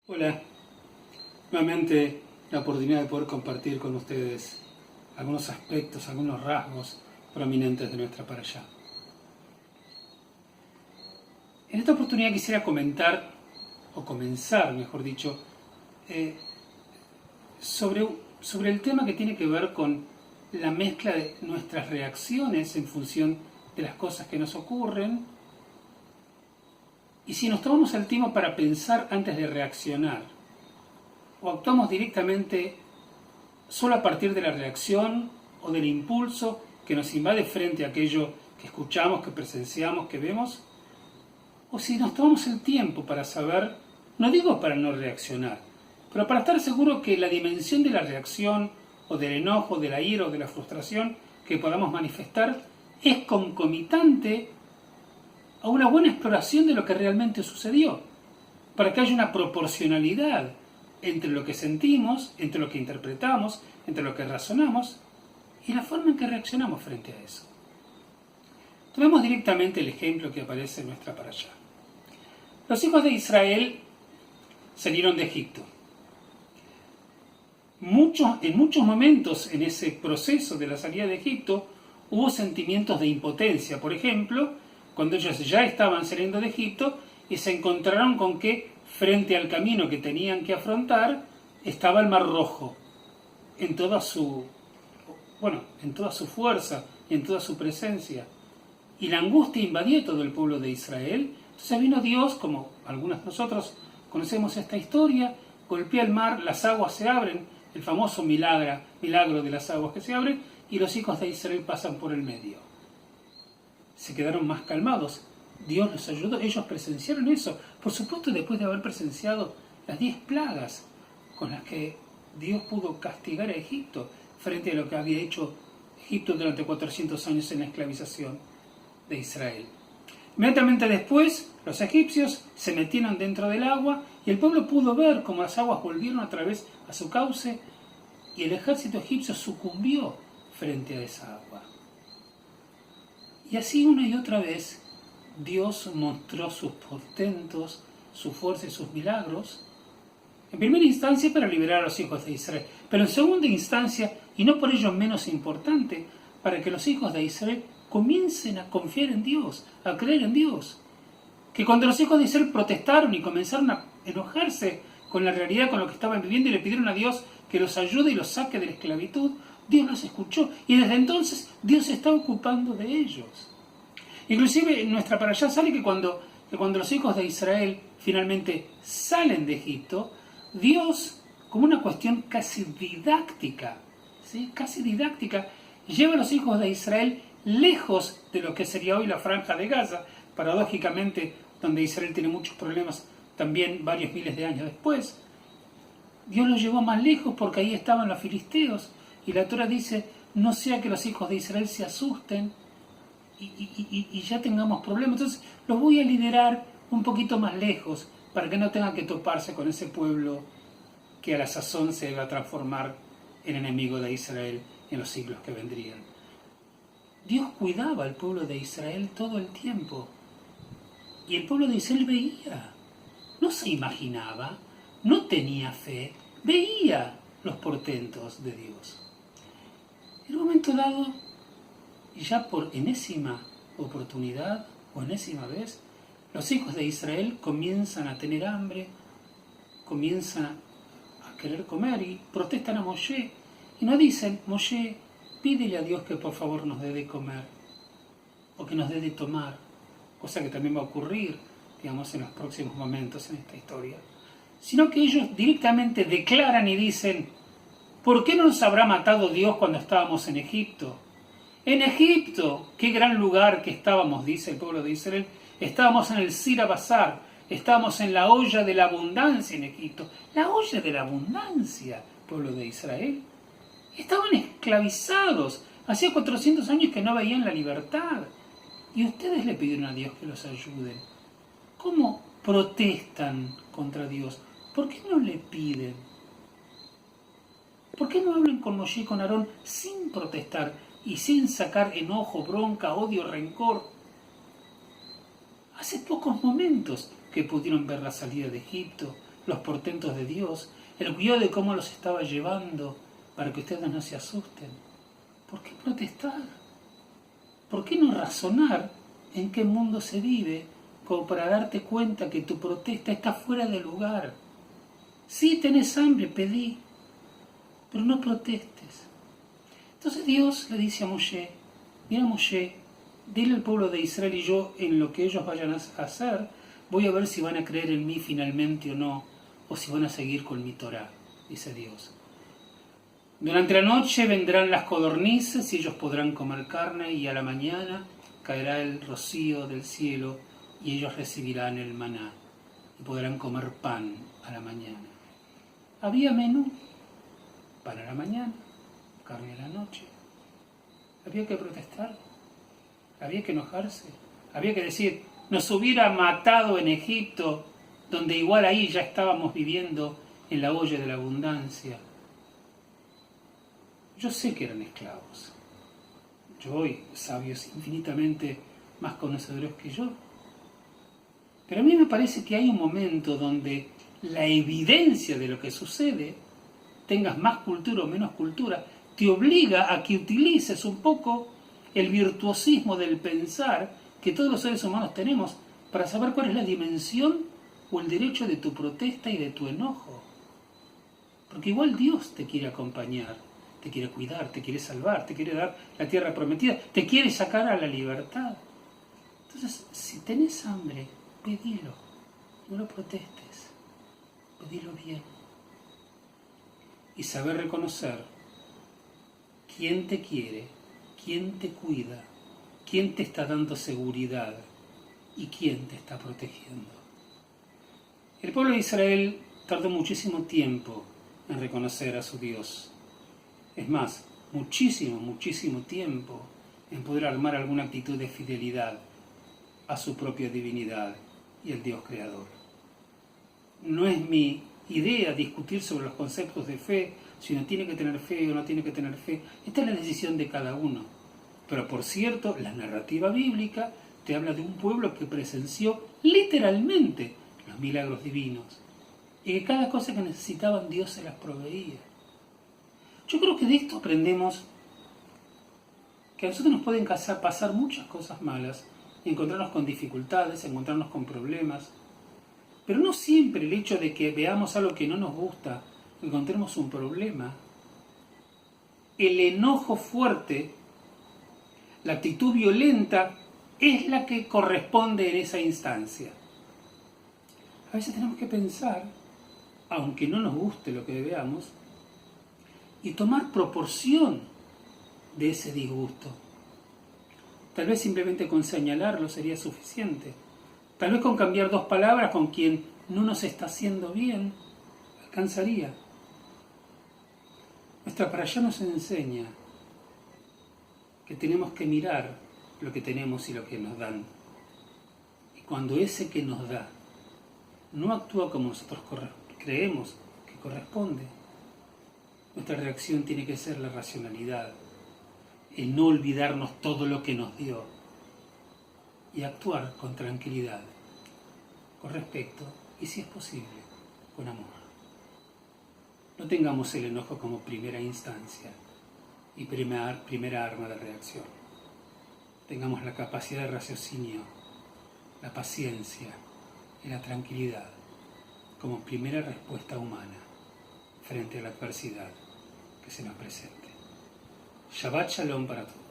Hola, nuevamente la oportunidad de poder compartir con ustedes algunos aspectos, algunos rasgos prominentes de nuestra parashá. En esta oportunidad quisiera comentar, o comenzar, mejor dicho, sobre el tema que tiene que ver con la mezcla de nuestras reacciones en función de las cosas que nos ocurren, y si nos tomamos el tiempo para pensar antes de reaccionar, o actuamos directamente solo a partir de la reacción o del impulso que nos invade frente a aquello que escuchamos, que presenciamos, que vemos, o si nos tomamos el tiempo para saber, no digo para no reaccionar, pero para estar seguro que la dimensión de la reacción o del enojo, de la ira o de la frustración que podamos manifestar es concomitante a una buena exploración de lo que realmente sucedió, para que haya una proporcionalidad entre lo que sentimos, entre lo que interpretamos, entre lo que razonamos y la forma en que reaccionamos frente a eso. Tomemos directamente el ejemplo que aparece en nuestra parashá. Los hijos de Israel salieron de Egipto. En muchos momentos en ese proceso de la salida de Egipto hubo sentimientos de impotencia. Por ejemplo, cuando ellos ya estaban saliendo de Egipto y se encontraron con que frente al camino que tenían que afrontar estaba el Mar Rojo en toda su fuerza y en toda su presencia. Y la angustia invadió todo el pueblo de Israel. Entonces vino Dios, como algunos de nosotros conocemos esta historia, golpea el mar, las aguas se abren, el famoso milagro de las aguas que se abren, y los hijos de Israel pasan por el medio. Se quedaron más calmados. Dios los ayudó, ellos presenciaron eso. Por supuesto, después de haber presenciado las 10 plagas con las que Dios pudo castigar a Egipto frente a lo que había hecho Egipto durante 400 años en la esclavización de Israel. Inmediatamente después, los egipcios se metieron dentro del agua y el pueblo pudo ver cómo las aguas volvieron otra vez a su cauce y el ejército egipcio sucumbió frente a esa agua. Y así una y otra vez Dios mostró sus portentos, su fuerza y sus milagros, en primera instancia para liberar a los hijos de Israel, pero en segunda instancia, y no por ello menos importante, para que los hijos de Israel comiencen a confiar en Dios, a creer en Dios. Que cuando los hijos de Israel protestaron y comenzaron a enojarse con la realidad, con lo que estaban viviendo, y le pidieron a Dios que los ayude y los saque de la esclavitud, Dios los escuchó, y desde entonces Dios se está ocupando de ellos. Inclusive en nuestra parashá sale que cuando los hijos de Israel finalmente salen de Egipto, Dios, como una cuestión casi didáctica, lleva a los hijos de Israel lejos de lo que sería hoy la franja de Gaza, paradójicamente donde Israel tiene muchos problemas también varios miles de años después. Dios los llevó más lejos porque ahí estaban los filisteos, y la Torah dice, no sea que los hijos de Israel se asusten y ya tengamos problemas. Entonces los voy a liderar un poquito más lejos para que no tengan que toparse con ese pueblo que a la sazón se va a transformar en enemigo de Israel en los siglos que vendrían. Dios cuidaba al pueblo de Israel todo el tiempo, y el pueblo de Israel veía, no se imaginaba, no tenía fe, veía los portentos de Dios. En un momento dado, ya por enésima oportunidad o enésima vez, los hijos de Israel comienzan a tener hambre, comienzan a querer comer y protestan a Moshe. Y no dicen, Moshe, pídele a Dios que por favor nos dé de comer o que nos dé de tomar, cosa que también va a ocurrir, digamos, en los próximos momentos en esta historia. Sino que ellos directamente declaran y dicen, ¿por qué no nos habrá matado Dios cuando estábamos en Egipto? En Egipto, qué gran lugar que estábamos, dice el pueblo de Israel. Estábamos en el Sira Bazar, estábamos en la olla de la abundancia en Egipto. La olla de la abundancia, pueblo de Israel. Estaban esclavizados. Hacía 400 años que no veían la libertad. Y ustedes le pidieron a Dios que los ayude. ¿Cómo protestan contra Dios? ¿Por qué no le piden? ¿Por qué no hablan con Moshe y con Aarón sin protestar y sin sacar enojo, bronca, odio, rencor? Hace pocos momentos que pudieron ver la salida de Egipto, los portentos de Dios. Él cuidó de cómo los estaba llevando para que ustedes no se asusten. ¿Por qué protestar? ¿Por qué no razonar en qué mundo se vive como para darte cuenta que tu protesta está fuera de lugar? Sí, tenés hambre, pedí, pero no protestes. Entonces Dios le dice a Moshe, mira Moshe, dile al pueblo de Israel y yo en lo que ellos vayan a hacer, voy a ver si van a creer en mí finalmente o no, o si van a seguir con mi Torá, dice Dios. Durante la noche vendrán las codornices y ellos podrán comer carne, y a la mañana caerá el rocío del cielo y ellos recibirán el maná y podrán comer pan a la mañana. Había menú para la mañana, carne a la noche. Había que protestar, había que enojarse, había que decir, nos hubiera matado en Egipto, donde igual ahí ya estábamos viviendo en la olla de la abundancia. Yo sé que eran esclavos. Yo hoy, sabios infinitamente más conocedores que yo. Pero a mí me parece que hay un momento donde la evidencia de lo que sucede, tengas más cultura o menos cultura, te obliga a que utilices un poco el virtuosismo del pensar que todos los seres humanos tenemos para saber cuál es la dimensión o el derecho de tu protesta y de tu enojo. Porque igual Dios te quiere acompañar, te quiere cuidar, te quiere salvar, te quiere dar la tierra prometida, te quiere sacar a la libertad. Entonces, si tenés hambre, pedilo, no lo protestes, pedilo bien. Y saber reconocer quién te quiere, quién te cuida, quién te está dando seguridad y quién te está protegiendo. El pueblo de Israel tardó muchísimo tiempo en reconocer a su Dios. Es más, muchísimo tiempo en poder armar alguna actitud de fidelidad a su propia divinidad y al Dios creador. No es mi idea discutir sobre los conceptos de fe, si uno tiene que tener fe o no tiene que tener fe. Esta es la decisión de cada uno. Pero por cierto, la narrativa bíblica te habla de un pueblo que presenció literalmente los milagros divinos y que cada cosa que necesitaban Dios se las proveía. Yo creo que de esto aprendemos que a nosotros nos pueden pasar muchas cosas malas, encontrarnos con dificultades, encontrarnos con problemas, pero no siempre el hecho de que veamos algo que no nos gusta, encontremos un problema. El enojo fuerte, la actitud violenta, es la que corresponde en esa instancia. A veces tenemos que pensar, aunque no nos guste lo que veamos, y tomar proporción de ese disgusto. Tal vez simplemente con señalarlo sería suficiente. Tal vez con cambiar 2 palabras con quien no nos está haciendo bien, alcanzaría. Nuestra parashá nos enseña que tenemos que mirar lo que tenemos y lo que nos dan. Y cuando ese que nos da no actúa como nosotros creemos que corresponde, nuestra reacción tiene que ser la racionalidad, el no olvidarnos todo lo que nos dio y actuar con tranquilidad, con respeto y, si es posible, con amor. No tengamos el enojo como primera instancia y primera arma de reacción. Tengamos la capacidad de raciocinio, la paciencia y la tranquilidad como primera respuesta humana frente a la adversidad que se nos presente. Shabbat Shalom para todos.